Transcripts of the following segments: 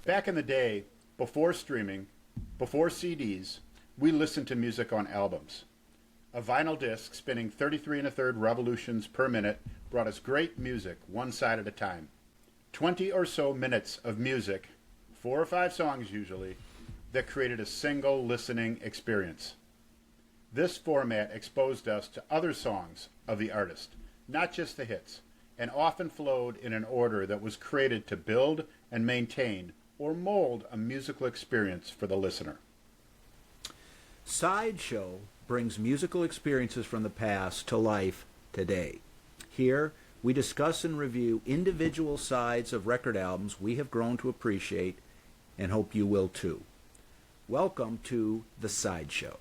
Back in the day, before streaming, before CDs, we listened to music on albums. A vinyl disc spinning 33 and a third revolutions per minute brought us great music one side at a time. 20 or so minutes of music, 4 or 5 songs usually, that created a single listening experience. This format exposed us to other songs of the artist, not just the hits, and often flowed in an order that was created to build and maintain or mold a musical experience for the listener. Sideshow brings musical experiences from the past to life today. Here, we discuss and review individual sides of record albums we have grown to appreciate and hope you will too. Welcome to The Sideshow.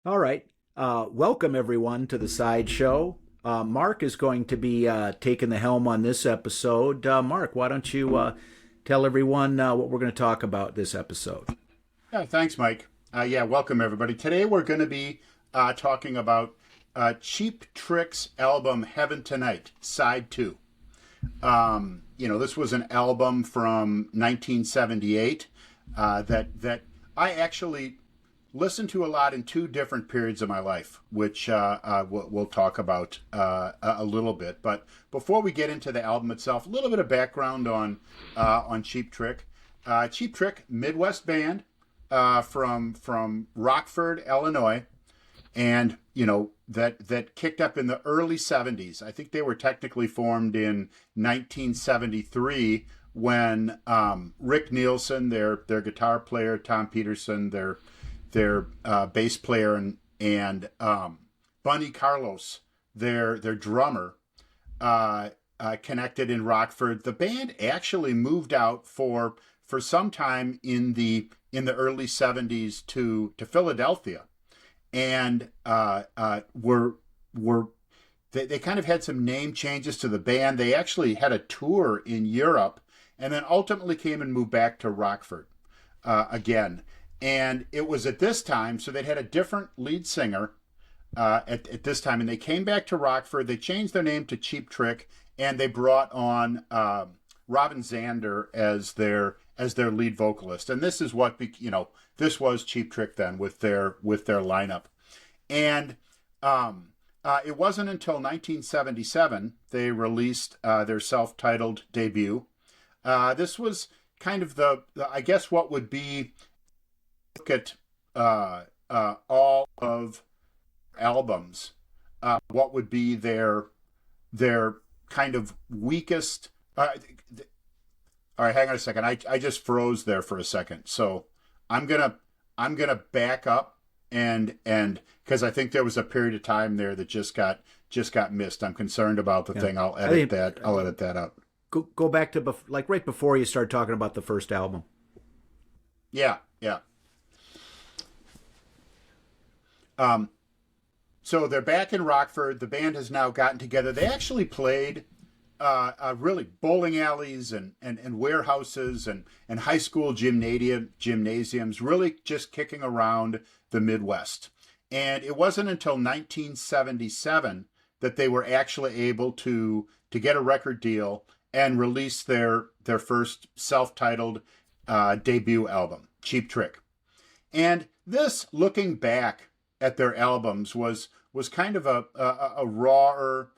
All right. Welcome, everyone, to The Sideshow. Mark is going to be taking the helm on this episode. Mark, why don't you tell everyone what we're going to talk about this episode? Yeah, thanks, Mike. Welcome, everybody. Today we're going to be talking about Cheap Trick's album Heaven Tonight, Side 2. This was an album from 1978 that I actually listened to a lot in 2 different periods of my life, which we'll talk about a little bit. But before we get into the album itself, a little bit of background on Cheap Trick. Cheap Trick, Midwest band from Rockford, Illinois, and that kicked up in the early 70s. I think they were technically formed in 1973 when Rick Nielsen, their guitar player, Tom Peterson, their bass player, and Bunny Carlos, their drummer, connected in Rockford. The band actually moved out for some time in the early 70s to Philadelphia, and they kind of had some name changes to the band. They actually had a tour in Europe, and then ultimately came and moved back to Rockford again. And it was at this time, so they'd had a different lead singer at this time, and they came back to Rockford. They changed their name to Cheap Trick, and they brought on Robin Zander as their lead vocalist. And this is what this was Cheap Trick then with their lineup. And it wasn't until 1977 they released their self-titled debut. This was kind of the I guess what would be, look at all of albums, what would be their kind of weakest. All right, hang on a second. I just froze there for a second, so I'm gonna back up and because I think there was a period of time there that just got missed. I'm concerned about the thing. I'll edit that. I'll edit that out. Go back to right before you start talking about the first album. Yeah. So they're back in Rockford. The band has now gotten together. They actually played really bowling alleys and warehouses and high school gymnasiums, really just kicking around the Midwest. And it wasn't until 1977 that they were actually able to get a record deal and release their first self-titled debut album, Cheap Trick. And this, looking back at their albums, was kind of a rawer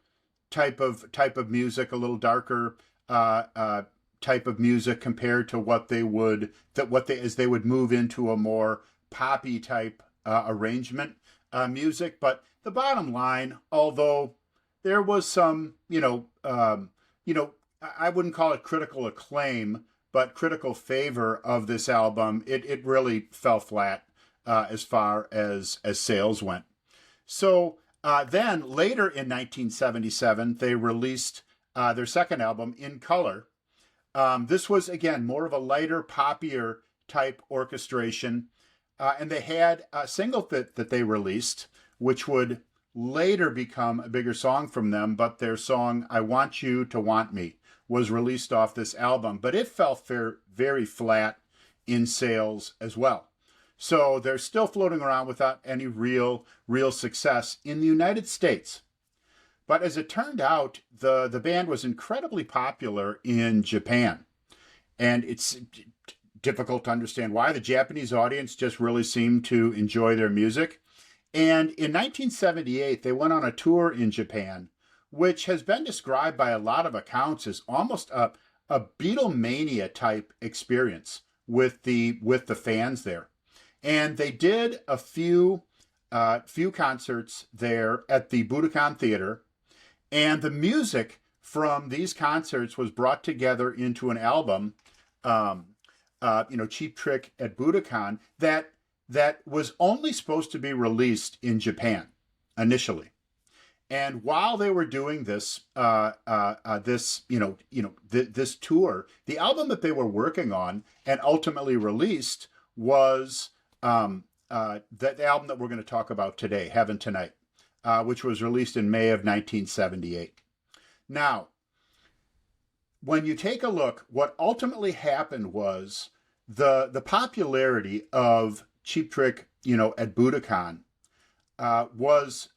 type of music, a little darker type of music compared to what they would move into a more poppy type arrangement music. But the bottom line, although there was some I wouldn't call it critical acclaim, but critical favor of this album, it really fell flat as far as sales went. So then later in 1977, they released their second album, In Color. This was, again, more of a lighter, poppier type orchestration. And they had a single that they released, which would later become a bigger song from them, but their song, I Want You to Want Me, was released off this album. But it fell very flat in sales as well. So they're still floating around without any real success in the United States. But as it turned out, the band was incredibly popular in Japan. And it's difficult to understand why. The Japanese audience just really seemed to enjoy their music. And in 1978, they went on a tour in Japan, which has been described by a lot of accounts as almost a Beatlemania type experience with the fans there. And they did a few concerts there at the Budokan Theater, and the music from these concerts was brought together into an album, Cheap Trick at Budokan, that was only supposed to be released in Japan initially. And while they were doing this this tour, the album that they were working on and ultimately released was the album that we're going to talk about today, Heaven Tonight, which was released in May of 1978. Now, when you take a look, what ultimately happened was the popularity of Cheap Trick, at Budokan, was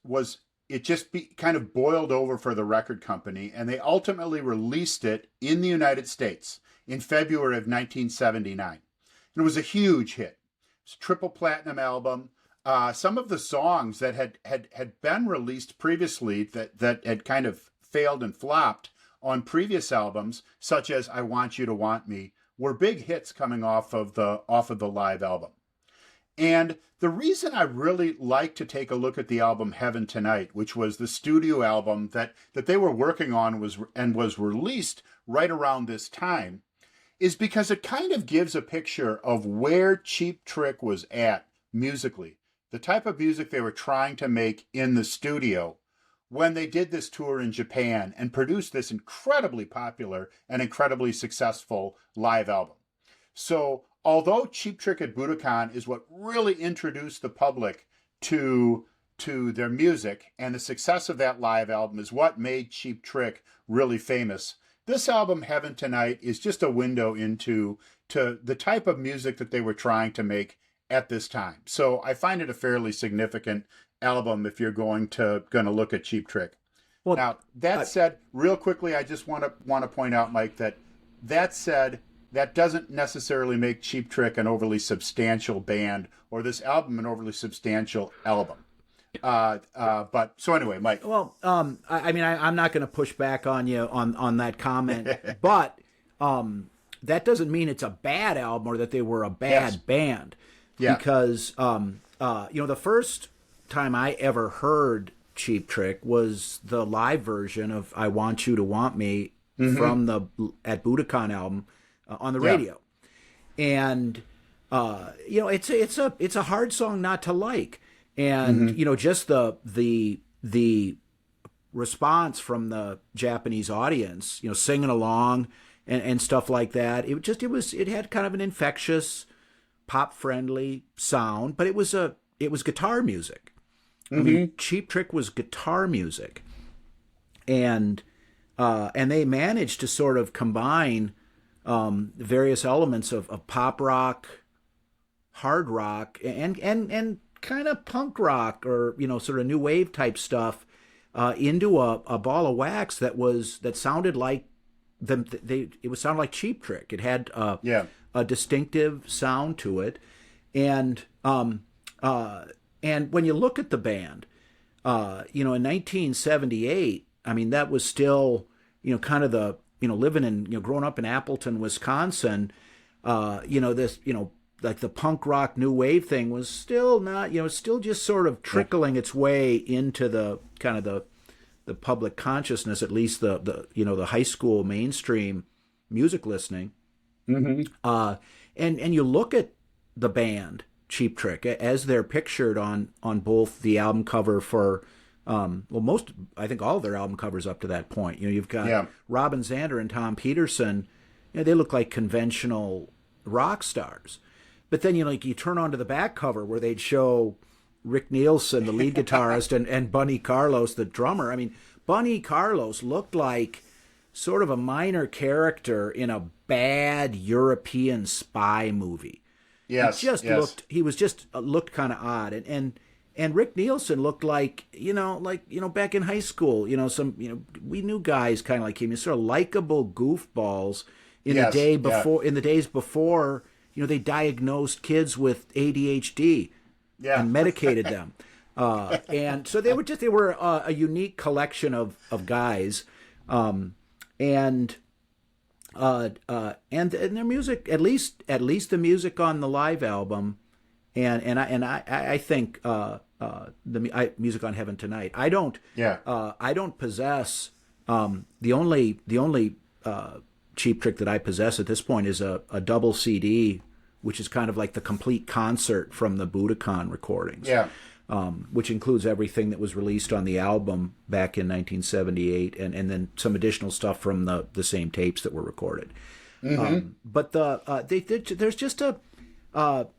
it just kind of boiled over for the record company, and they ultimately released it in the United States in February of 1979. And it was a huge hit. It's a triple platinum album. Some of the songs that had been released previously that had kind of failed and flopped on previous albums, such as I Want You to Want Me, were big hits coming off of the live album. And the reason I really like to take a look at the album Heaven Tonight, which was the studio album that they were working on was released right around this time, is because it kind of gives a picture of where Cheap Trick was at musically, the type of music they were trying to make in the studio when they did this tour in Japan and produced this incredibly popular and incredibly successful live album. So although Cheap Trick at Budokan is what really introduced the public to their music, and the success of that live album is what made Cheap Trick really famous, this album, Heaven Tonight, is just a window into the type of music that they were trying to make at this time. So I find it a fairly significant album if you're going to look at Cheap Trick. Well, now, that said, real quickly, I just want to point out, Mike, that said, that doesn't necessarily make Cheap Trick an overly substantial band, or this album an overly substantial album. But so anyway, Mike. Well, I'm not going to push back on you on that comment, but that doesn't mean it's a bad album or that they were a bad band. Yeah. Because the first time I ever heard Cheap Trick was the live version of I Want You to Want Me from the at Budokan album on the radio. And it's a hard song not to like. And just the response from the Japanese audience, singing along and stuff like that. It had kind of an infectious, pop friendly sound, but it was guitar music. I mean, Cheap Trick was guitar music, and they managed to sort of combine various elements of pop rock, hard rock, and kind of punk rock, or sort of new wave type stuff into a ball of wax that sounded like them. It would sound like Cheap Trick. It had a distinctive sound to it, and when you look at the band, in 1978, I mean, that was still kind of the living in growing up in Appleton, Wisconsin, like the punk rock new wave thing was still not, still just sort of trickling its way into the kind of the public consciousness, at least the high school mainstream music listening. And you look at the band Cheap Trick as they're pictured on both the album cover for I think all of their album covers up to that point. You've got Robin Zander and Tom Peterson. They look like conventional rock stars. But then you turn onto the back cover where they'd show Rick Nielsen, the lead guitarist, and Bunny Carlos, the drummer. I mean, Bunny Carlos looked like sort of a minor character in a bad European spy movie. Yes, yes. He was just looked kind of odd, and Rick Nielsen looked like back in high school, we knew guys kind of like him, sort of likable goofballs in Yes, in the days before, they diagnosed kids with ADHD yeah. and medicated them. And so they were a unique collection of guys, and their music, at least the music on the live album, and I think the music on Heaven Tonight. I don't possess the only Cheap Trick that I possess at this point is a double CD, which is kind of like the complete concert from the Budokan recordings. Yeah. Which includes everything that was released on the album back in 1978, and then some additional stuff from the same tapes that were recorded. Mm-hmm. But there's just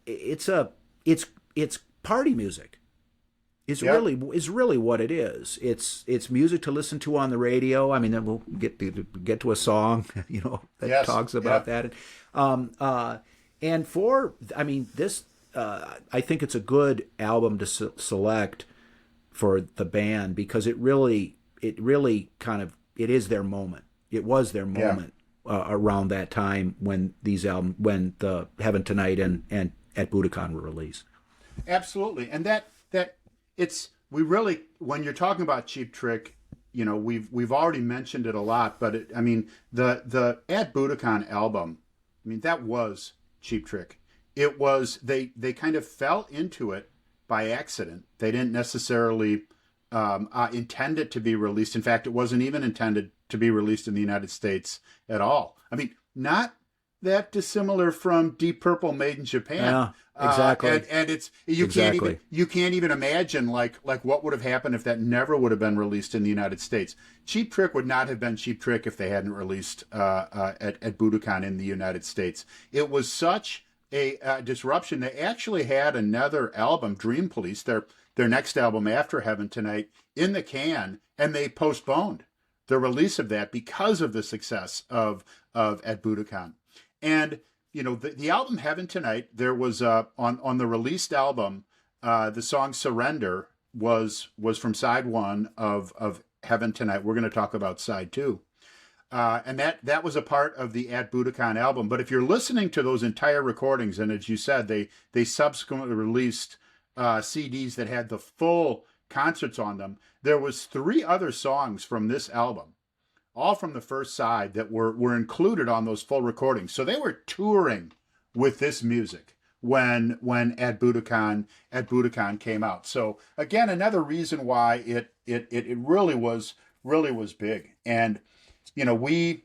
it's party music. Is really what it is. It's music to listen to on the radio. I mean, then we'll get to a song, that talks about that. And this. I think it's a good album to select for the band because it really kind of, it is their moment. It was their moment around that time when when the Heaven Tonight and at Budokan were released. Absolutely, and that when you're talking about Cheap Trick, we've already mentioned it a lot, but the At Budokan album, that was Cheap Trick. It was they kind of fell into it by accident. They didn't necessarily intend it to be released. In fact, it wasn't even intended to be released in the United States at all. Not that dissimilar from Deep Purple Made in Japan. Yeah, exactly. And it's Exactly. you can't even imagine like what would have happened if that never would have been released in the United States. Cheap Trick would not have been Cheap Trick if they hadn't released at Budokan in the United States. It was such a disruption. They actually had another album, Dream Police, their next album after Heaven Tonight, in the can, and they postponed the release of that because of the success of At Budokan. And the album Heaven Tonight, there was on the released album, the song Surrender was from side 1 of Heaven Tonight. We're going to talk about side 2. And that was a part of the At Budokan album. But if you're listening to those entire recordings, and as you said, they subsequently released CDs that had the full concerts on them, there was 3 other songs from this album, all from the first side, that were included on those full recordings. So they were touring with this music when At Budokan came out. So again, another reason why it really was big. And we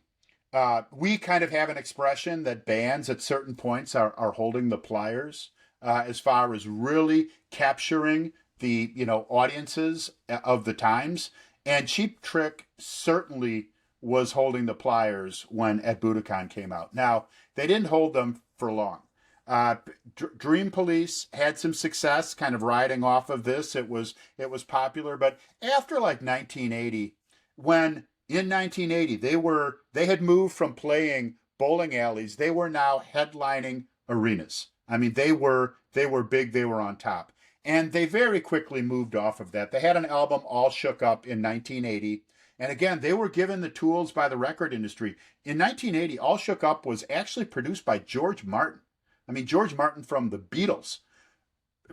kind of have an expression that bands at certain points are holding the pliers as far as really capturing the audiences of the times. And Cheap Trick certainly was holding the pliers when At Budokan came out. Now, they didn't hold them for long. Dream Police had some success, kind of riding off of this. It was popular, but after like 1980, when in 1980, they had moved from playing bowling alleys. They were now headlining arenas. They were big. They were on top. And they very quickly moved off of that. They had an album, All Shook Up, in 1980. And again, they were given the tools by the record industry. In 1980, All Shook Up was actually produced by George Martin. George Martin from the Beatles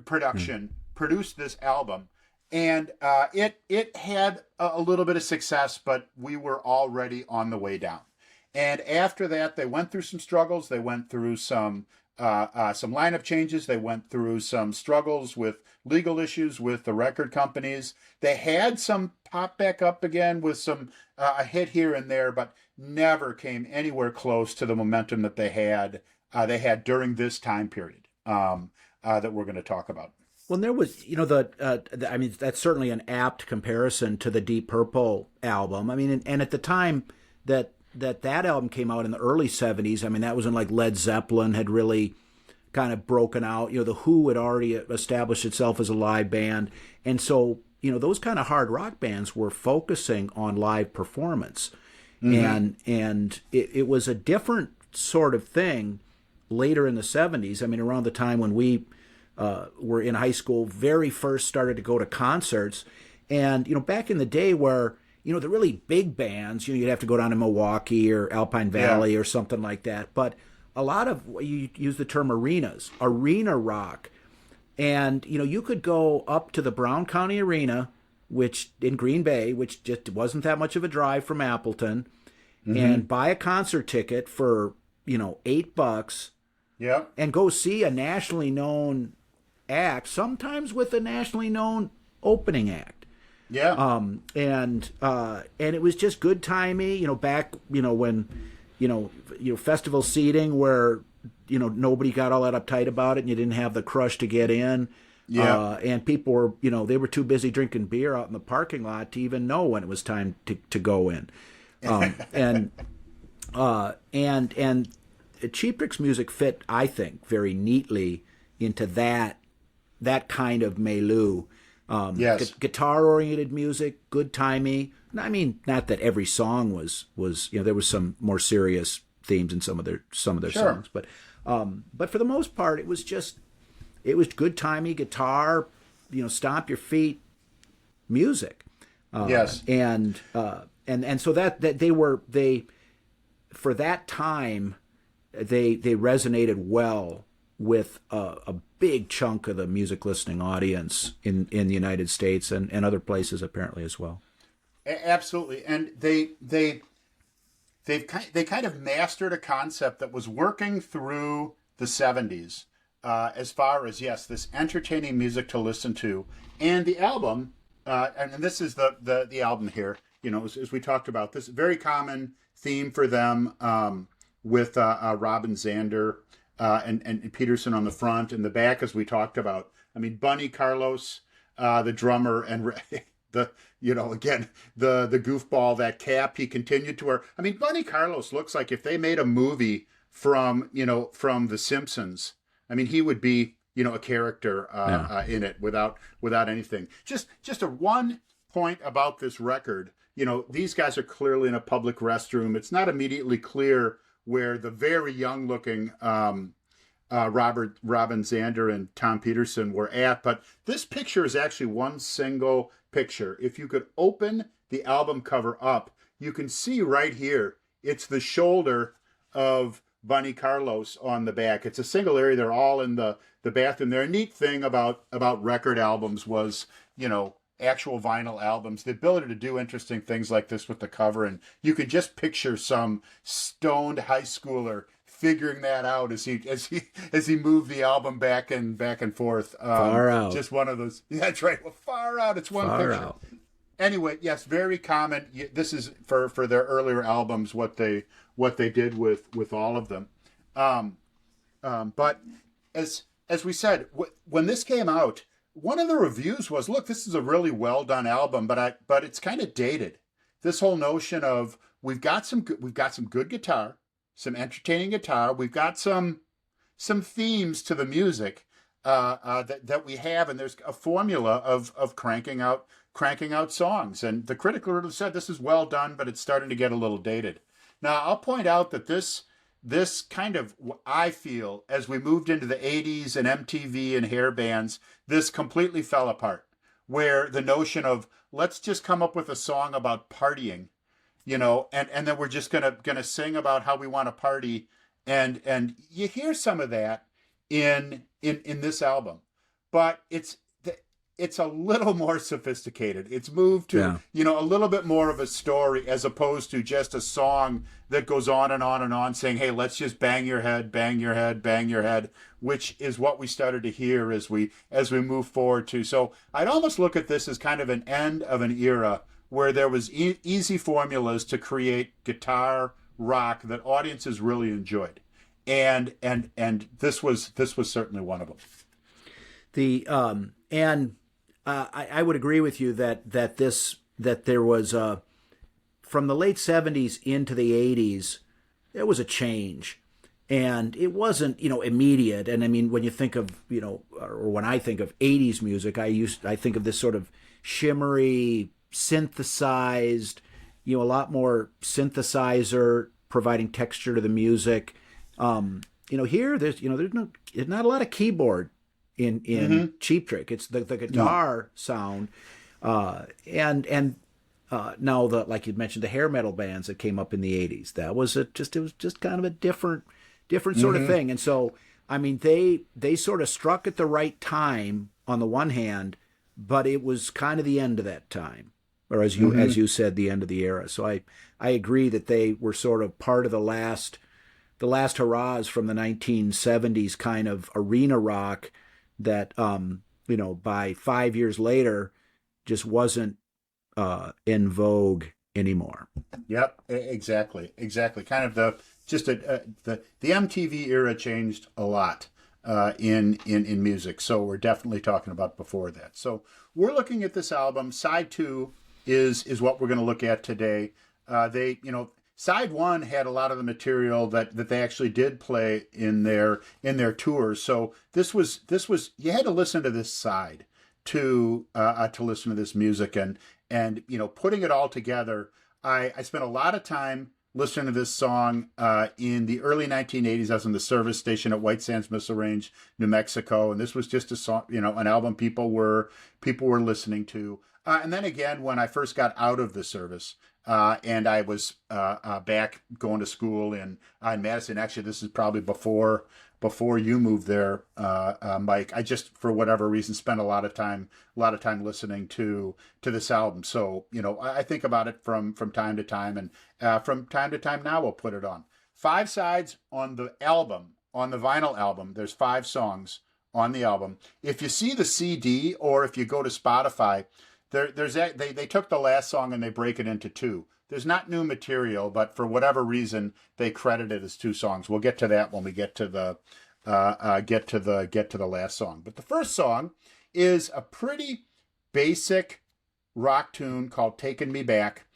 production produced this album. And it had a little bit of success, but we were already on the way down. And after that, they went through some struggles. They went through some lineup changes. They went through some struggles with legal issues with the record companies. They had some pop back up again with some a hit here and there, but never came anywhere close to the momentum that they had during this time period that we're going to talk about. Well, there was, that's certainly an apt comparison to the Deep Purple album. And at the time that album came out in the early 70s, that was when like Led Zeppelin had really kind of broken out. The Who had already established itself as a live band. And so, those kind of hard rock bands were focusing on live performance. Mm-hmm. And it was a different sort of thing later in the 70s, I mean, around the time when we were in high school, very first started to go to concerts. And, back in the day where, the really big bands, you'd have to go down to Milwaukee or Alpine Valley or something like that. But a lot of, you use the term arenas, arena rock. And, you could go up to the Brown County Arena, which in Green Bay, which just wasn't that much of a drive from Appleton, and buy a concert ticket for, $8. Yeah. And go see a nationally known act, sometimes with a nationally known opening act. Yeah. And it was just good timey, back, when, festival seating where, nobody got all that uptight about it and you didn't have the crush to get in. Yeah. And people were, they were too busy drinking beer out in the parking lot to even know when it was time to go in. And Cheap Trick's music fit, I think, very neatly into that kind of milieu. Yes. Guitar-oriented music, good timing. I mean, not that every song was there was some more serious themes in some of their Sure. songs, but for the most part, it was good timey guitar, stomp your feet music. Yes. And so that they for that time they resonated well with a big chunk of the music listening audience in the United States and other places apparently as well. Absolutely, and they kind of mastered a concept that was working through the 70s, as far as this entertaining music to listen to, and the album, and this is the album here. As we talked about, this very common theme for them, with Robin Zander and Peterson on the front, and the back, as we talked about. I mean, Bunny Carlos, the drummer, and the goofball, that cap he continued to wear. I mean, Bunny Carlos looks like if they made a movie from The Simpsons. I mean, he would be a character in it without anything. Just a one point about this record. These guys are clearly in a public restroom. It's not immediately clear where the very young looking Robin Zander and Tom Peterson were at, but this picture is actually one single picture. If you could open the album cover up, you can see right here, it's the shoulder of Bunny Carlos on the back. It's a single area. They're all in the bathroom. Their neat thing about record albums was, actual vinyl albums, the ability to do interesting things like this with the cover, and you could just picture some stoned high schooler figuring that out as he moved the album back and forth. Far out. Just one of those. That's right. Well, far out. It's one Far picture. out. Anyway, yes, very common. This is for their earlier albums what they did with all of them. But as we said, when this came out, one of the reviews was, look, this is a really well done album, but it's kind of dated. This whole notion of we've got some good guitar, some entertaining guitar, we've got some themes to the music that we have, and there's a formula of cranking out songs. And the critic really said this is well done, but it's starting to get a little dated. Now I'll point out that this kind of, I feel, as we moved into the 80s and MTV and hair bands, this completely fell apart, where the notion of let's just come up with a song about partying, and then we're just gonna sing about how we want to party, and you hear some of that in this album, but it's a little more sophisticated. It's moved to, a little bit more of a story as opposed to just a song that goes on and on and on saying, hey, let's just bang your head, bang your head, bang your head, which is what we started to hear as we move forward to. So I'd almost look at this as kind of an end of an era where there was easy formulas to create guitar rock that audiences really enjoyed. And this was certainly one of them. I would agree with you that there was from the late 70s into the 80s, there was a change, and it wasn't immediate. And I mean, when you think of or when I think of 80s music, I think of this sort of shimmery, synthesized, a lot more synthesizer providing texture to the music. here there's not a lot of keyboard in Cheap Trick. It's the guitar sound, and now like you mentioned, the hair metal bands that came up in the '80s. That was it was just kind of a different sort of thing. And so I mean they sort of struck at the right time on the one hand, but it was kind of the end of that time, or as you said, the end of the era. So I agree that they were sort of part of the last hurrahs from the 1970s kind of arena rock that by 5 years later just wasn't in vogue anymore. Yep, exactly. Kind of the MTV era changed a lot in music. So we're definitely talking about before that. So we're looking at this album. Side 2 is what we're going to look at today. Side 1 had a lot of the material that they actually did play in their tours. So this was you had to listen to this side to listen to this music, and putting it all together. I spent a lot of time listening to this song in the early 1980s. I was in the service station at White Sands Missile Range, New Mexico, and this was just a song, an album people were listening to. And then again, when I first got out of the service, and I was back going to school in Madison. Actually, this is probably before you moved there, Mike. I just, for whatever reason, spent a lot of time listening to this album. So I think about it from time to time, and from time to time now we'll put it on. 5 sides on the album, on the vinyl album. There's 5 songs on the album. If you see the CD, or if you go to Spotify, they took the last song and they break it into 2. There's not new material, but for whatever reason they credit it as 2 songs. We'll get to that when we get to the last song. But the first song is a pretty basic rock tune called "Taking Me Back."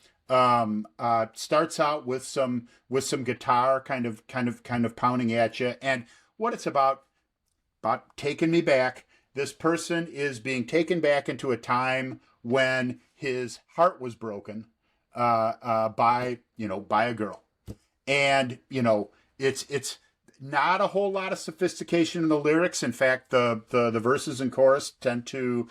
Starts out with some guitar kind of pounding at you, and what it's about taking me back. This person is being taken back into a time when his heart was broken by a girl, and it's not a whole lot of sophistication in the lyrics. In fact, the verses and chorus tend to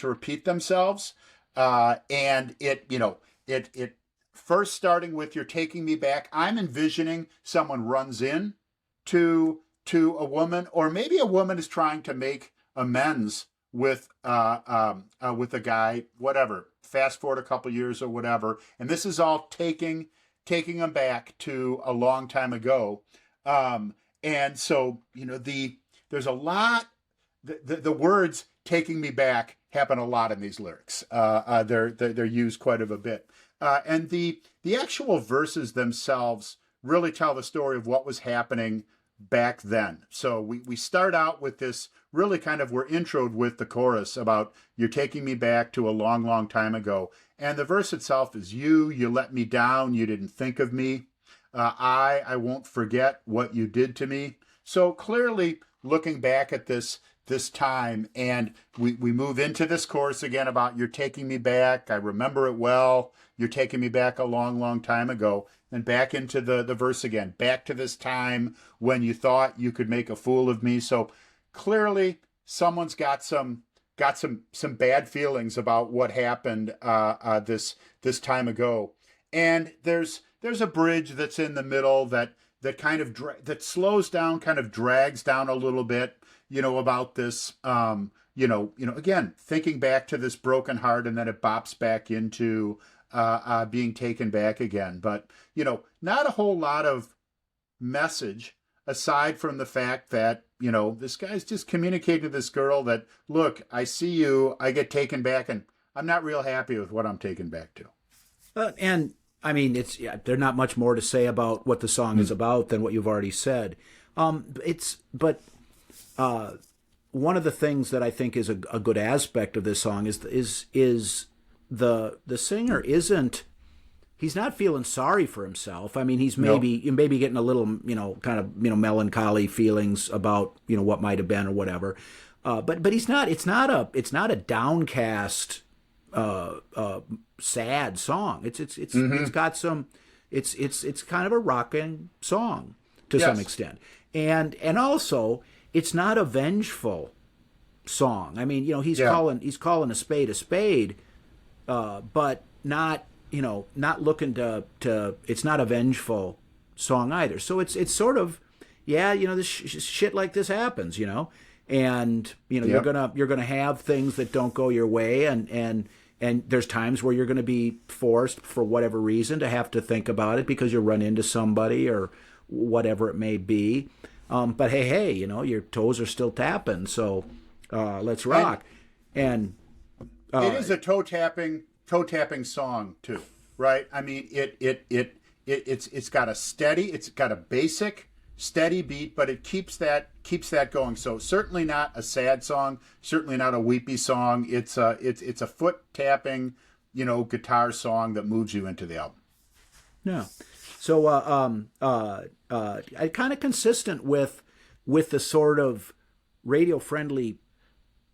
repeat themselves, and it first starting with "You're taking me back." I'm envisioning someone runs in to a woman, or maybe a woman is trying to make amends with a guy, whatever. Fast forward a couple years or whatever, and this is all taking them back to a long time ago. And so there's a lot. The words "taking me back" happen a lot in these lyrics. They're used quite a bit, and the actual verses themselves really tell the story of what was happening back then. So we start out with this really we're introed with the chorus about "You're taking me back to a long, long time ago." And the verse itself is, you let me down, you didn't think of me. I won't forget what you did to me. So clearly looking back at this time, and we move into this chorus again about "You're taking me back, I remember it well, you're taking me back a long, long time ago." And back into the verse again, back to this time when you thought you could make a fool of me. So clearly someone's got some bad feelings about what happened this time ago. And there's a bridge that's in the middle that that slows down, kind of drags down a little bit, about this again, thinking back to this broken heart, and then it bops back into being taken back again. But, not a whole lot of message aside from the fact that, this guy's just communicating to this girl that, look, I see you, I get taken back, and I'm not real happy with what I'm taken back to. And I mean, there's not much more to say about what the song is about than what you've already said. But one of the things that I think is a good aspect of this song is the singer he's not feeling sorry for himself. I mean, he's maybe getting a little, melancholy feelings about, what might have been or whatever. But he's not, it's not a downcast, sad song. It's got some, it's kind of a rocking song. to some Yes. extent. And also, it's not a vengeful song. I mean, he's Yeah. calling a spade, but not not looking to. It's not a vengeful song either. So it's sort of, yeah, this shit like this happens, and Yep. you're gonna have things that don't go your way, and there's times where you're going to be forced for whatever reason to have to think about it because you run into somebody or whatever it may be. But hey, your toes are still tapping, so let's rock. And It is a toe tapping song too, right? I mean, it's got a basic steady beat, but it keeps that going. So certainly not a sad song, certainly not a weepy song. It's a foot tapping, guitar song that moves you into the album. yeah. So kind of consistent with the sort of radio friendly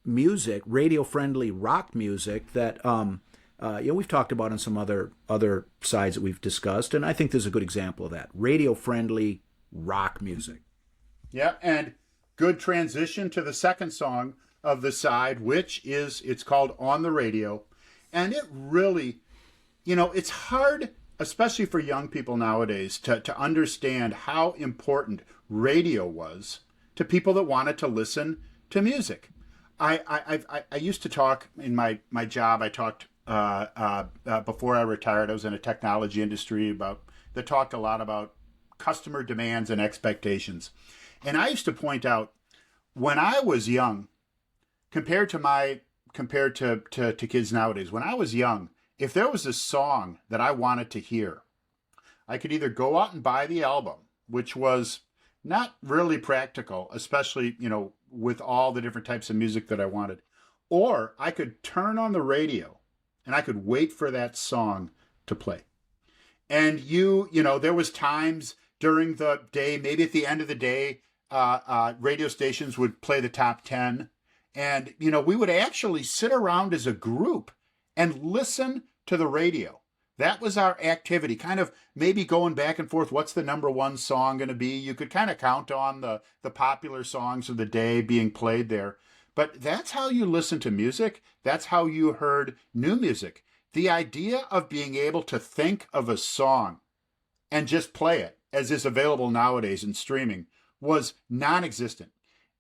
music, radio friendly rock music that we've talked about on some other sides that we've discussed, and I think there's a good example of that. Radio friendly rock music. Yeah, and good transition to the second song of the side, it's called On the Radio. And it really, it's hard, especially for young people nowadays, to understand how important radio was to people that wanted to listen to music. I used to talk in my job. I talked before I retired. I was in a technology industry that talked a lot about customer demands and expectations. And I used to point out when I was young, compared to kids nowadays, when I was young, if there was a song that I wanted to hear, I could either go out and buy the album, which was not really practical, especially, with all the different types of music that I wanted, or I could turn on the radio and I could wait for that song to play. And there was times during the day, maybe at the end of the day, radio stations would play the top 10. And, we would actually sit around as a group and listen to the radio. That was our activity, kind of maybe going back and forth. What's the number one song going to be? You could kind of count on the popular songs of the day being played there. But that's how you listen to music. That's how you heard new music. The idea of being able to think of a song and just play it, as is available nowadays in streaming, was non-existent.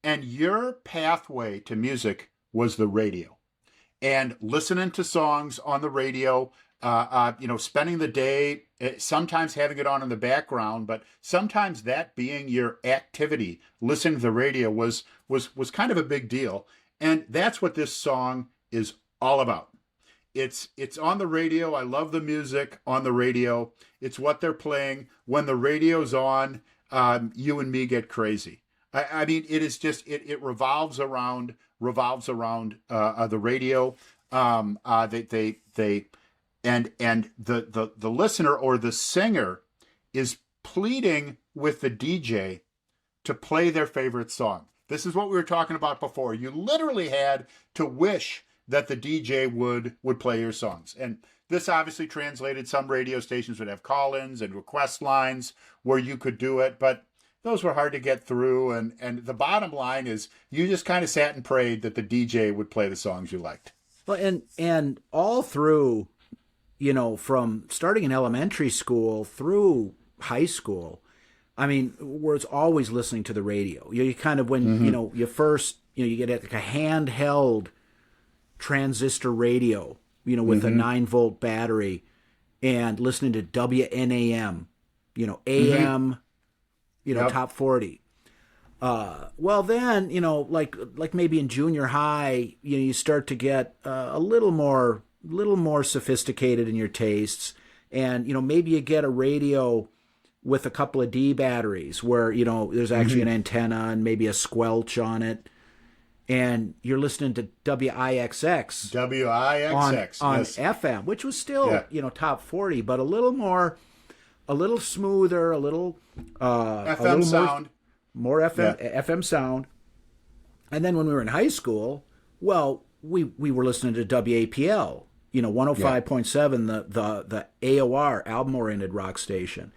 And your pathway to music was the radio. And listening to songs on the radio, spending the day, sometimes having it on in the background, but sometimes that being your activity, listening to the radio was kind of a big deal. And that's what this song is all about. It's on the radio. I love the music on the radio. It's what they're playing. When the radio's on, you and me get crazy. I mean, it is just, it revolves around the radio. The listener or the singer is pleading with the DJ to play their favorite song. This is what we were talking about before. You literally had to wish that the DJ would play your songs. And this obviously translated. Some radio stations would have call-ins and request lines where you could do it, but those were hard to get through. And the bottom line is you just kind of sat and prayed that the DJ would play the songs you liked. Well, and all through, from starting in elementary school through high school, I mean, we're always listening to the radio. You kind of, when, you first, you get like a handheld transistor radio, with a 9-volt battery, and listening to WNAM, AM, Yep. top 40. Well, then, like maybe in junior high, you start to get a little more sophisticated in your tastes, and maybe you get a radio with a couple of D batteries where there's actually an antenna and maybe a squelch on it, and you're listening to WIXX WIXX on yes. FM, which was still top 40, but a little smoother, a little FM sound. more FM sound. And then when we were in high school, well, we were listening to WAPL, 105.7, the AOR, album-oriented rock station.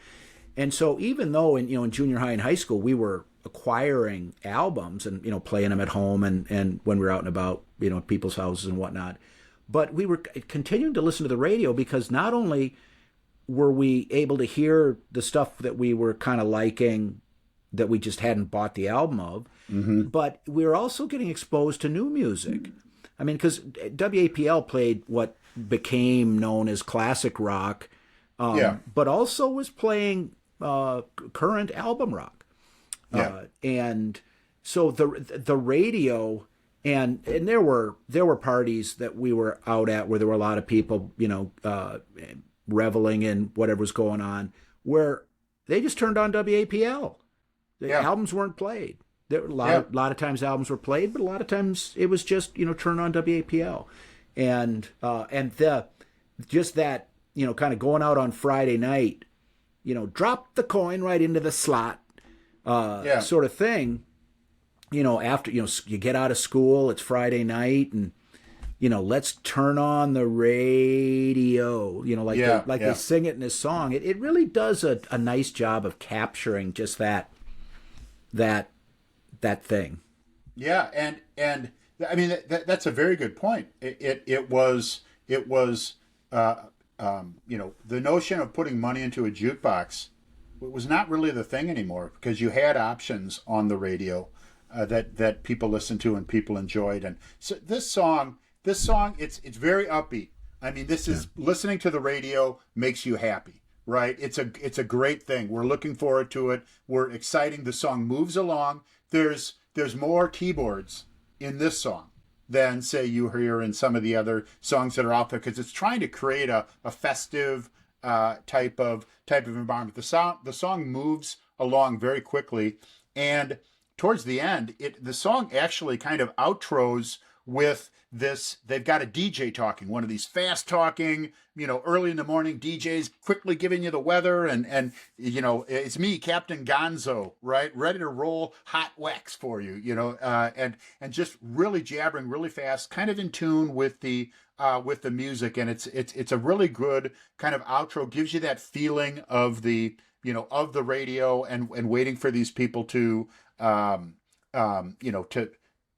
And so even though in junior high and high school we were acquiring albums and playing them at home and when we were out and about people's houses and whatnot, but we were continuing to listen to the radio because not only were we able to hear the stuff that we were kind of liking that we just hadn't bought the album of, but we were also getting exposed to new music. I mean, because WAPL played what became known as classic rock, but also was playing current album rock. And so the radio, and there were parties that we were out at where there were a lot of people, reveling in whatever was going on, where they just turned on WAPL. The albums weren't played. There were a lot of times albums were played, but a lot of times it was just turn on WAPL, and just that kind of going out on Friday night, drop the coin right into the slot, sort of thing. After you get out of school, it's Friday night, and let's turn on the radio. They sing it in this song. It really does a nice job of capturing just that thing. Yeah, and I mean that's a very good point. It was the notion of putting money into a jukebox was not really the thing anymore because you had options on the radio that people listened to and people enjoyed. And so this song it's very upbeat. I mean, this is listening to the radio makes you happy. Right, it's a great thing. We're looking forward to it. We're exciting. The song moves along. There's more keyboards in this song than say you hear in some of the other songs that are out there because it's trying to create a festive type of environment. The song moves along very quickly, and towards the end, the song actually kind of outros with this. They've got a DJ talking, one of these fast talking, early in the morning DJs quickly giving you the weather and it's me, Captain Gonzo, right, ready to roll hot wax for you, and just really jabbering really fast, kind of in tune with the music, and it's a really good kind of outro. Gives you that feeling of the of the radio and waiting for these people to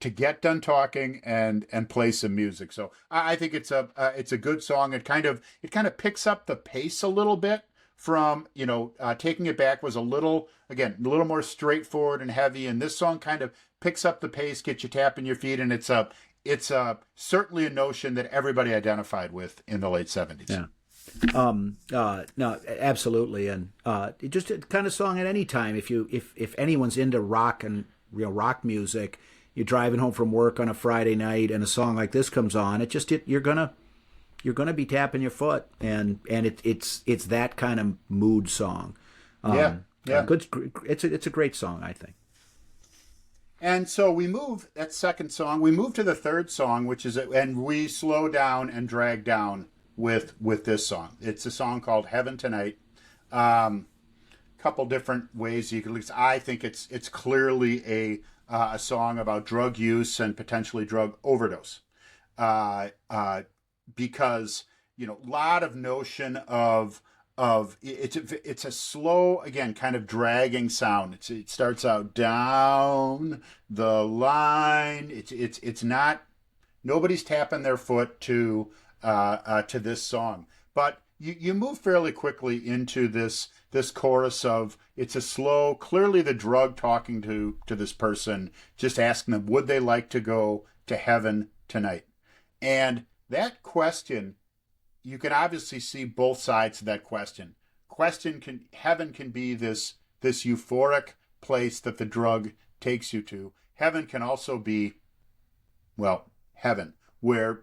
to get done talking and play some music. So I think it's a good song. It kind of picks up the pace a little bit from Taking It Back was a little more straightforward and heavy, and this song kind of picks up the pace, gets you tapping your feet, and it's certainly a notion that everybody identified with in the late 70s. Yeah. No, absolutely, and just a kind of song at any time. If anyone's into rock and rock music, you're driving home from work on a Friday night and a song like this comes on, you're gonna be tapping your foot, and it's that kind of mood song. Good. It's a great song, I think. And so that second song, we move to the third song, and we slow down and drag down with this song. It's a song called Heaven Tonight. Couple different ways you can, at least I think it's clearly a song about drug use and potentially drug overdose, because lot of notion of it's a slow, again, kind of dragging sound. It starts out down the line. It's not, nobody's tapping their foot to this song, but you move fairly quickly into this chorus of, it's a slow, clearly the drug talking to this person, just asking them, would they like to go to heaven tonight? And that question, you can obviously see both sides of that question. Heaven can be this euphoric place that the drug takes you to. Heaven can also be, heaven, where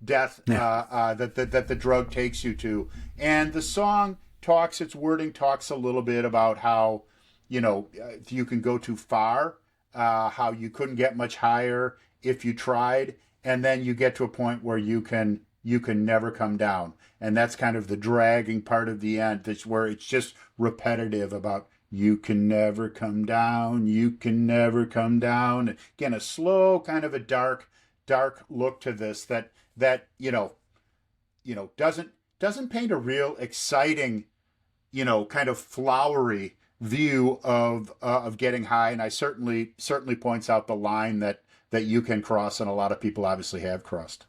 death, that the drug takes you to. And the song its wording talks a little bit about how, you can go too far, how you couldn't get much higher if you tried, and then you get to a point where you can never come down. And that's kind of the dragging part of the end. That's where it's just repetitive about, you can never come down, you can never come down. Again, a slow, kind of a dark look to this that doesn't paint a real exciting kind of flowery view of getting high, and I certainly points out the line that you can cross, and a lot of people obviously have crossed.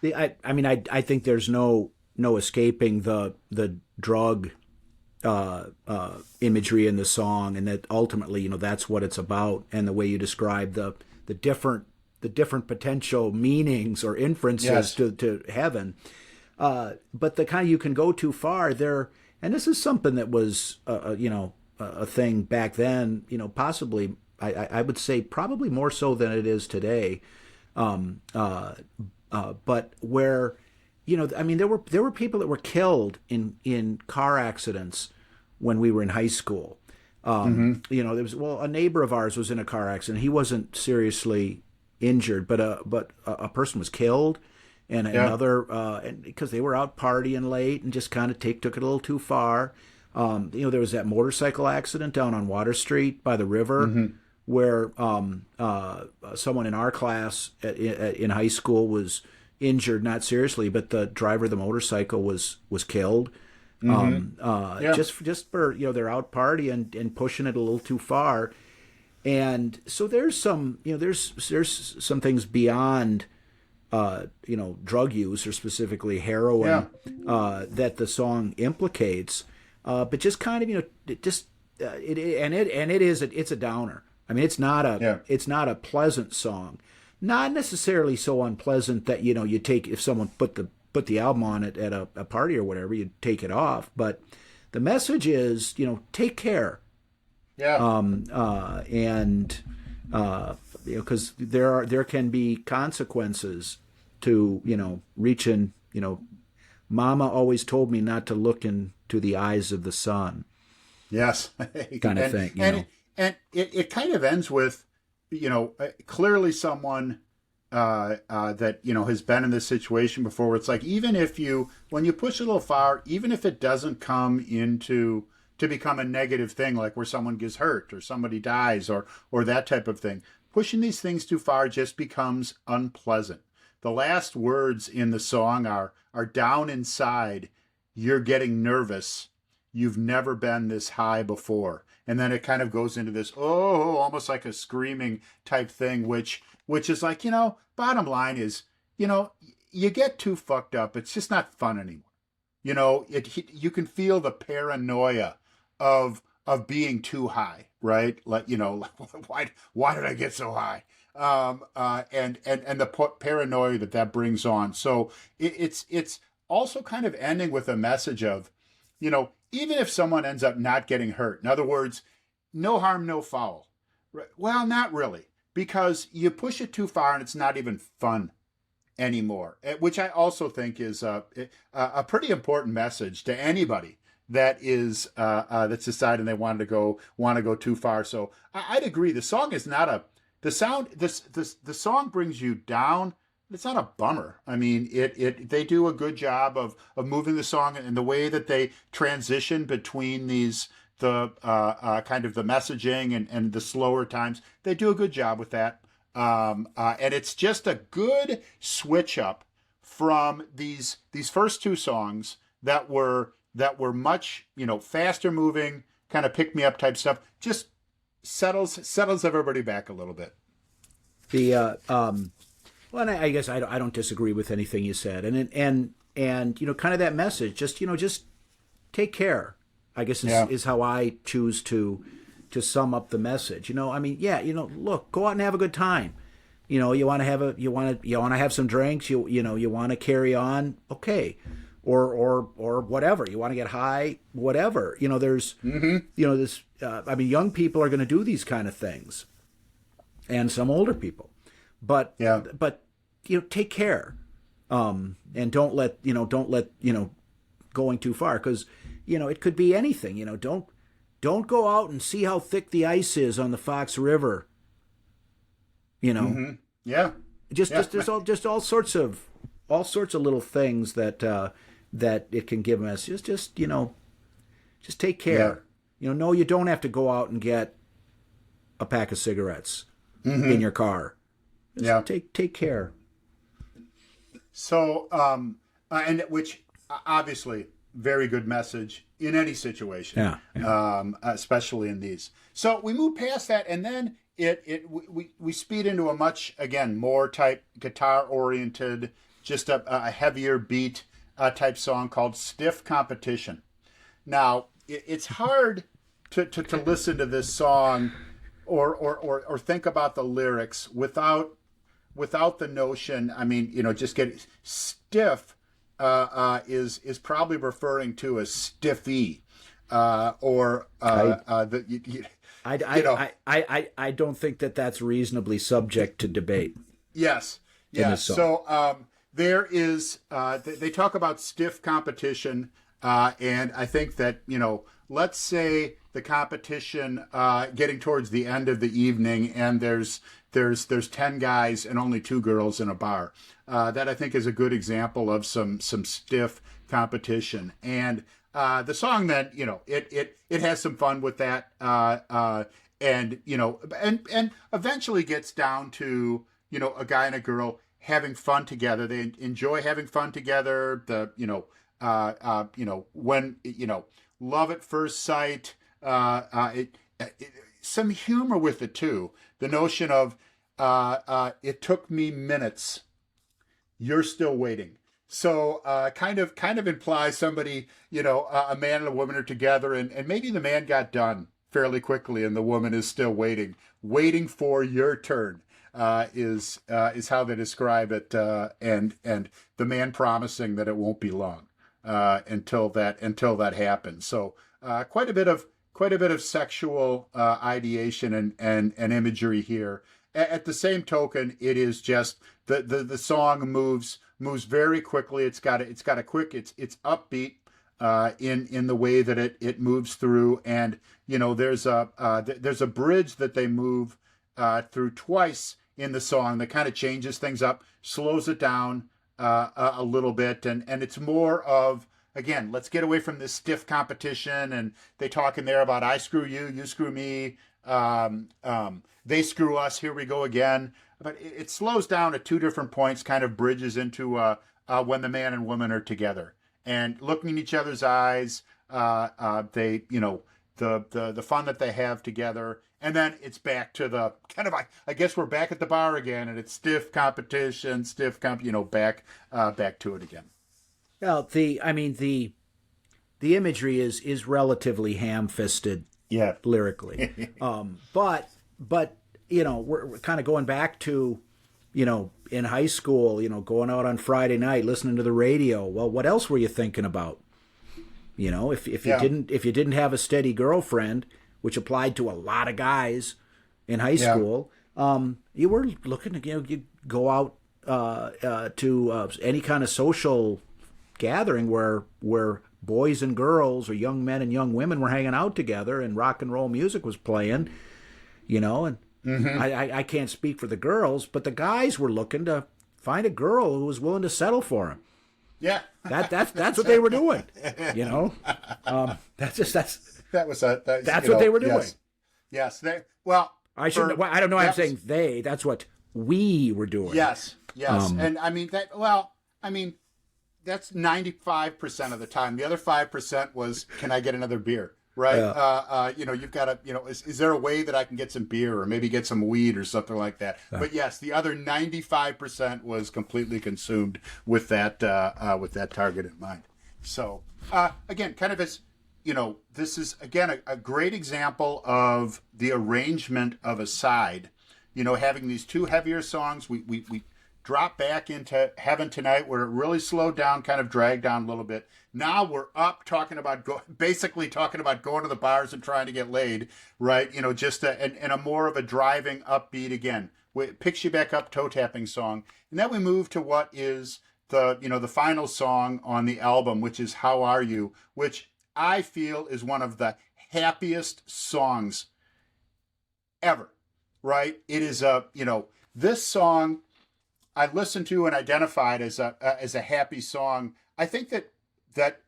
I mean, I think there's no escaping the drug imagery in the song, and that ultimately, that's what it's about, and the way you describe the different potential meanings or inferences Yes. to heaven. But the kind you can go too far there, and this is something that was a thing back then. Possibly I would say probably more so than it is today. But where, I mean, there were people that were killed in car accidents when we were in high school. There was, a neighbor of ours was in a car accident. He wasn't seriously injured, but a person was killed, and Yeah. another, and because they were out partying late and just kind of took it a little too far. There was that motorcycle accident down on Water Street by the river, where someone in our class in high school was injured, not seriously, but the driver of the motorcycle was killed. Yeah. Just for they're out partying and pushing it a little too far, and so there's some there's some things beyond drug use, or specifically heroin, that the song implicates, but just kind of it's a downer. I mean, it's not a pleasant song, not necessarily so unpleasant that you take, if someone put the album on it at a party or whatever, you'd take it off. But the message is, take care. Yeah. And because there can be consequences to reaching. Mama always told me not to look into the eyes of the sun. Yes. Kind of thing. And it kind of ends with, clearly someone that has been in this situation before, where it's like, even if when you push it a little far, even if it doesn't come to become a negative thing, like where someone gets hurt or somebody dies or that type of thing, pushing these things too far just becomes unpleasant. The last words in the song are down inside, you're getting nervous. You've never been this high before. And then it kind of goes into this, almost like a screaming type thing, which is like, bottom line is, you get too fucked up. It's just not fun anymore. You can feel the paranoia of being too high, right? Like, why did I get so high? And the paranoia that brings on. So it's also kind of ending with a message of, even if someone ends up not getting hurt, in other words, no harm, no foul. Well, not really, because you push it too far and it's not even fun anymore, which I also think is a pretty important message to anybody that is that's deciding they want to go too far. So I'd agree. The song is not the song brings you down. It's not a bummer. I mean, they do a good job of moving the song, and the way that they transition between the kind of the messaging and the slower times. They do a good job with that. And it's just a good switch up from these first two songs that were much faster moving, kind of pick me up type stuff. Just settles everybody back a little bit. Well, and I guess I don't disagree with anything you said, and kind of that message, just take care, I guess is how I choose to sum up the message. I mean, look, go out and have a good time. You want to have some drinks. You want to carry on, okay, or whatever. You want to get high, whatever. There's this. I mean, young people are going to do these kind of things, and some older people. But take care, and don't let going too far, because it could be anything. Don't go out and see how thick the ice is on the Fox River. Yeah. Just all sorts of little things that it can give us. Just take care. No, you don't have to go out and get a pack of cigarettes in your car. Just take care. So, and which obviously very good message in any situation, Yeah, yeah. especially in these. So we move past that, and then we speed into a much, again, more type guitar oriented, just a heavier beat type song called "Stiff Competition." Now it's hard to listen to this song or think about the lyrics without the notion. I mean, just get stiff is probably referring to as stiffy, or the I don't think that that's reasonably subject to debate yes, in this yes. song. So there is they talk about stiff competition, and I think that let's say the competition getting towards the end of the evening, and there's 10 guys and only 2 girls in a bar. That I think is a good example of some stiff competition. And the song then, it has some fun with that, and eventually gets down to a guy and a girl having fun together. They enjoy having fun together. When love at first sight. Some humor with it too. The notion of it took me minutes. You're still waiting. So kind of implies somebody, a man and a woman are together, and maybe the man got done fairly quickly, and the woman is still waiting for your turn. Is how they describe it, and the man promising that it won't be long until that happens. So quite a bit of sexual ideation and imagery here. At the same token, it is just the song moves very quickly. It's got a quick, it's upbeat in the way that it moves through, and there's a bridge that they move through twice in the song that kind of changes things up, slows it down a little bit, and it's more of, again, let's get away from this stiff competition. And they talk in there about I screw you, you screw me, they screw us, here we go again. But it slows down at 2 different points, kind of bridges into when the man and woman are together and looking in each other's eyes. They, the fun that they have together. And then it's back to the kind of, I guess we're back at the bar again, and it's stiff competition, back to it again. Well, the imagery is relatively ham-fisted, Yeah. lyrically, but we're kind of going back to, in high school, going out on Friday night, listening to the radio. Well, what else were you thinking about? If you didn't have a steady girlfriend, which applied to a lot of guys in high school, you were looking to you go out to any kind of social gathering where boys and girls or young men and young women were hanging out together and rock and roll music was playing, and I can't speak for the girls, but the guys were looking to find a girl who was willing to settle for him. Yeah, that's what they were doing. That's what they were doing. Yes. I shouldn't. I don't know. I'm saying they. That's what we were doing. Yes. And I mean that. Well, I mean that's 95% of the time. The other 5% was, can I get another beer? Right. You've got to. Is there a way that I can get some beer or maybe get some weed or something like that? But yes, the other 95% was completely consumed with that target in mind. So again, kind of as this is again a great example of the arrangement of a side. Having these 2 heavier songs, we drop back into Heaven Tonight, where it really slowed down, kind of dragged down a little bit. Now we're up talking about going to the bars and trying to get laid, right? Just and a more of a driving upbeat again. It picks you back up, toe tapping song, and then we move to what is the final song on the album, which is How Are You, which I feel is one of the happiest songs ever, right? It is this song I listened to and identified as a happy song. I think that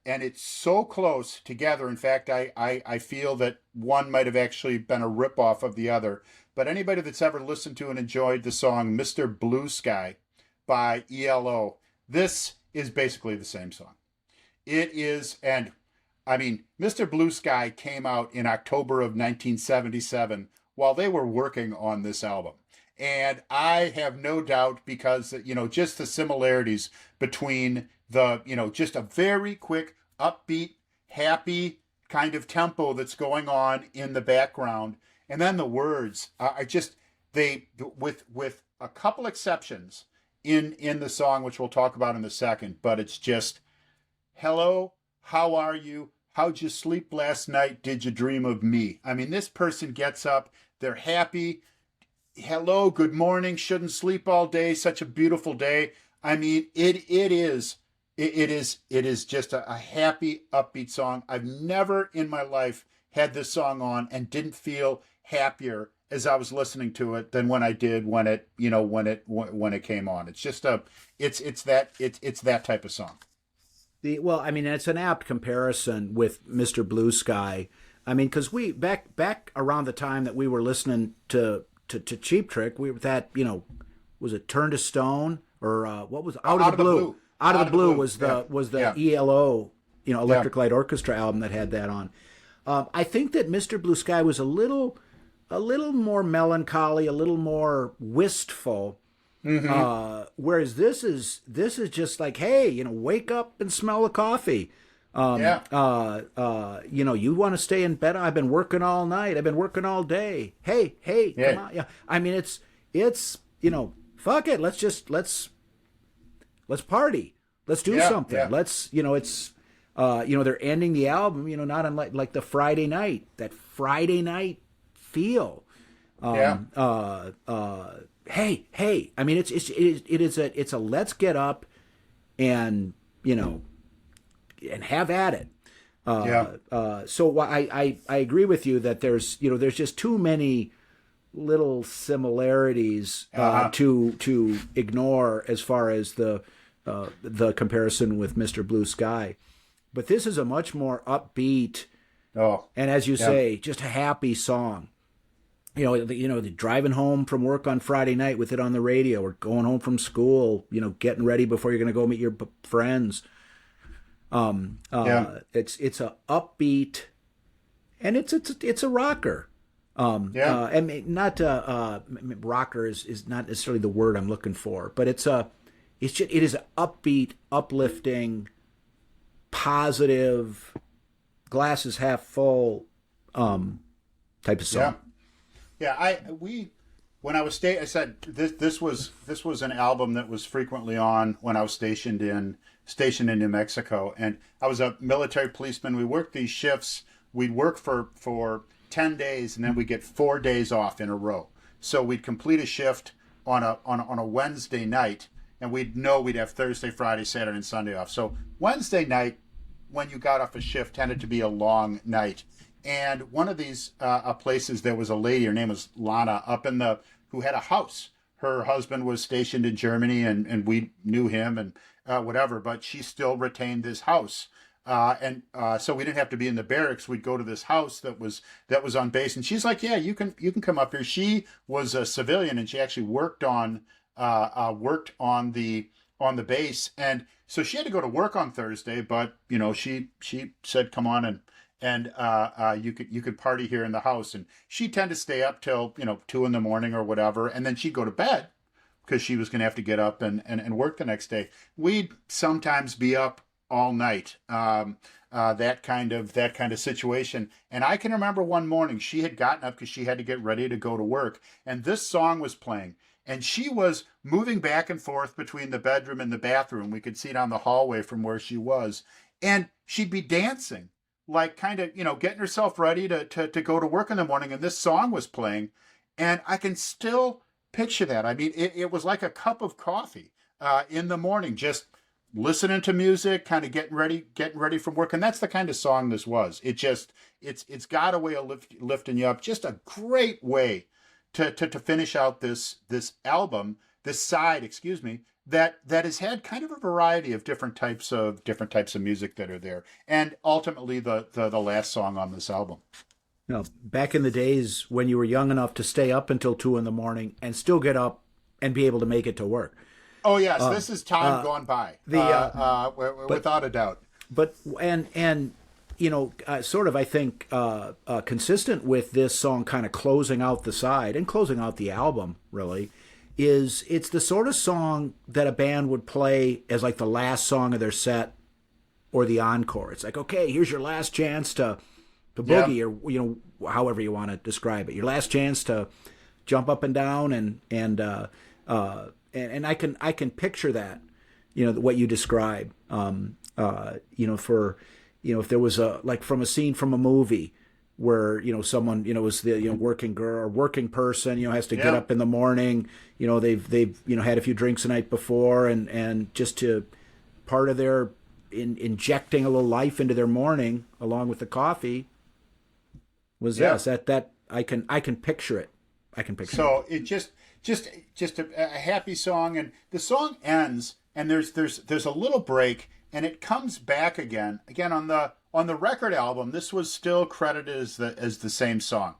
and it's so close together. In fact, I feel that one might have actually been a ripoff of the other. But anybody that's ever listened to and enjoyed the song Mr. Blue Sky by ELO, this is basically the same song. It is, and I mean, Mr. Blue Sky came out in October of 1977 while they were working on this album. And I have no doubt because, just the similarities between just a very quick, upbeat, happy kind of tempo that's going on in the background. And then the words, with a couple exceptions in the song, which we'll talk about in a second, but it's just, hello, how are you? How'd you sleep last night? Did you dream of me? I mean, this person gets up, they're happy. Hello, good morning. Shouldn't sleep all day. Such a beautiful day. I mean, it is just a happy, upbeat song. I've never in my life had this song on and didn't feel happier as I was listening to it than when I did when it came on. It's just it's that type of song. Well, I mean, it's an apt comparison with Mr. Blue Sky. I mean, because we back around the time that we were listening to Cheap Trick, we were that, was it Turn to Stone or what was Out of the Blue? Out of the Blue was the ELO, Electric Light Orchestra album that had that on. I think that Mr. Blue Sky was a little more melancholy, a little more wistful. Mm-hmm. Whereas this is just like, hey, wake up and smell the coffee. You want to stay in bed. I've been working all night. I've been working all day. Hey, come on. Yeah. I mean, it's fuck it. Let's party. Let's do something. Yeah. Let's, they're ending the album, not unlike like the Friday night, that Friday night feel. Hey, I mean, it's a let's get up and, and have at it. So I agree with you that there's just too many little similarities to ignore as far as the comparison with Mr. Blue Sky. But this is a much more upbeat, and as you say, just a happy song. The driving home from work on Friday night with it on the radio, or going home from school, getting ready before you're going to go meet your friends. It's a upbeat, and it's a rocker. And not rocker is not necessarily the word I'm looking for, but it is an upbeat, uplifting, positive, glasses half full type of song. When I was I said this was an album that was frequently on when I was stationed in New Mexico, and I was a military policeman. We worked these shifts. We'd work for 10 days, and then we'd get 4 days off in a row. So we'd complete a shift on a Wednesday night, and we'd have Thursday, Friday, Saturday, and Sunday off. So Wednesday night, when you got off a shift, tended to be a long night. And one of these places, there was a lady, her name was Lana, who had a house. Her husband was stationed in Germany, and we knew him and whatever, but she still retained this house. So we didn't have to be in the barracks. We'd go to this house that was on base, and she's like, "Yeah, you can come up here." She was a civilian, and she actually worked on the base, and so she had to go to work on Thursday. But she said, "Come on and you could party here in the house," and she'd tend to stay up till 2 a.m. or whatever, and then she'd go to bed because she was going to have to get up and work the next day. We'd sometimes be up all night, that kind of situation. And I can remember one morning she had gotten up because she had to get ready to go to work, and this song was playing, and she was moving back and forth between the bedroom and the bathroom. We could see down the hallway from where she was, and she'd be dancing, like kind of getting herself ready to go to work in the morning, and this song was playing, and I can still picture that. I mean, it was like a cup of coffee in the morning, just listening to music, kind of getting ready from work. And that's the kind of song this was. It's got a way of lifting you up. Just a great way to finish out this album, this side, that has had kind of a variety of different types of music that are there. And ultimately the last song on this album. Back in the days when you were young enough to stay up until 2 a.m. and still get up and be able to make it to work. Oh yes, this is time gone by. Without a doubt. but and sort of I think consistent with this song kind of closing out the side and closing out the album really is it's the sort of song that a band would play as like the last song of their set or the encore. It's like, okay, here's your last chance to boogie, or however you want to describe it, your last chance to jump up and down, and I can picture that, what you describe, for if there was a like from a scene from a movie where someone was the working girl or working person has to get up in the morning, they've had a few drinks the night before, and just to part of their injecting a little life into their morning along with the coffee was this that I can picture it. I can picture so it. it just a happy song, and the song ends, and there's a little break, and it comes back again on the record album. This was still credited as the same song,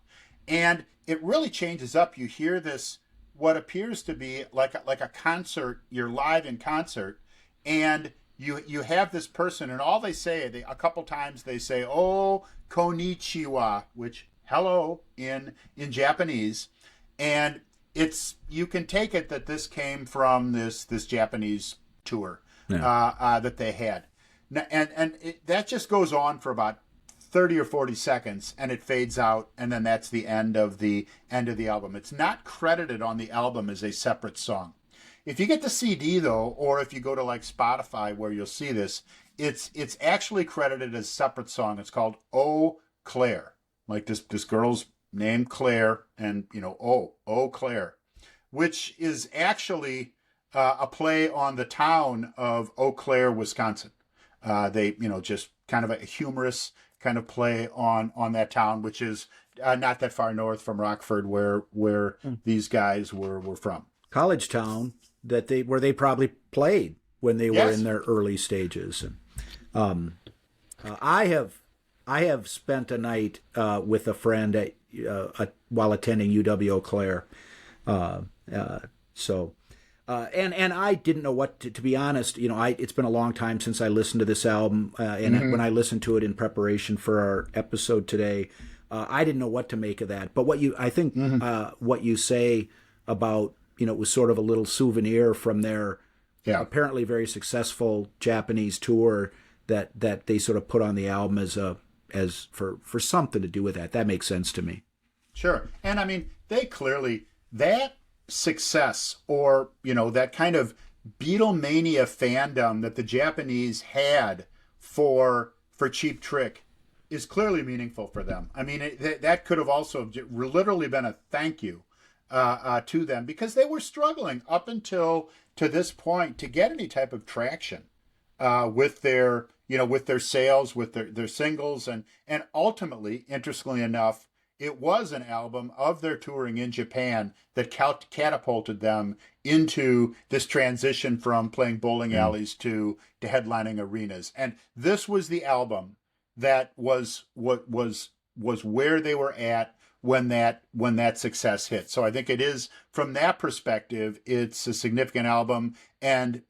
and it really changes up. You hear this, what appears to be like a concert. You're live in concert, and you have this person, and all they say, a couple times they say, "Oh, konnichiwa," which hello in Japanese, and you can take it that this came from this Japanese tour that they had, that just goes on for about 30 or 40 seconds, and it fades out, and then that's the end of the album. It's not credited on the album as a separate song. If you get the CD though, or if you go to like Spotify where you'll see this, it's actually credited as a separate song. It's called "Oh Claire," like this girl's name Claire, and oh Claire, which is actually a play on the town of Eau Claire, Wisconsin. They just kind of a humorous kind of play on that town, which is not that far north from Rockford, where these guys were from. College town where they probably played when they were in their early stages. And I have spent a night with a friend while attending UW Eau Claire. And I didn't know what to be honest. It's been a long time since I listened to this album, and when I listened to it in preparation for our episode today, I didn't know what to make of that. But what you say about it was sort of a little souvenir from their apparently very successful Japanese tour that they sort of put on the album as for something to do with that. That makes sense to me. Sure. And I mean, they clearly, that success, or that kind of Beatlemania fandom that the Japanese had for Cheap Trick is clearly meaningful for them. I mean, that could have also literally been a thank you to them, because they were struggling up until to this point to get any type of traction with their sales, with their singles, and ultimately, interestingly enough, it was an album of their touring in Japan that catapulted them into this transition from playing bowling alleys to headlining arenas. And this was the album that was where they were at when that success hit. So I think it is, from that perspective, it's a significant album, and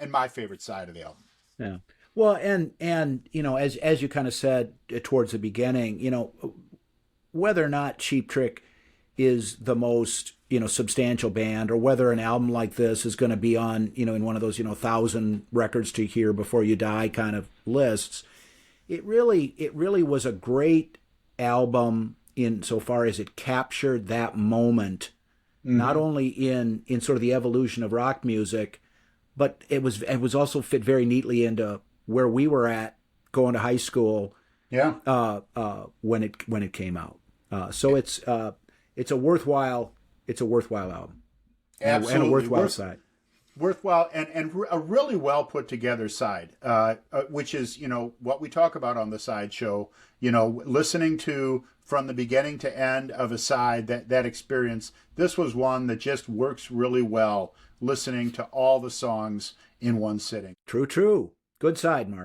my favorite side of the album. Yeah. Well, and as you kind of said towards the beginning, whether or not Cheap Trick is the most substantial band, or whether an album like this is going to be on in one of those 1,000 records to hear before you die kind of lists, it really was a great album in so far as it captured that moment, not only in sort of the evolution of rock music, but it was also fit very neatly into where we were at going to high school. Yeah. When it came out. So it's a worthwhile album. Absolutely. And a worthwhile side. Worthwhile and a really well put together side, which is what we talk about on the side show. Listening to from the beginning to end of a side, that experience. This was one that just works really well. Listening to all the songs in one sitting. True. Good side, Mark.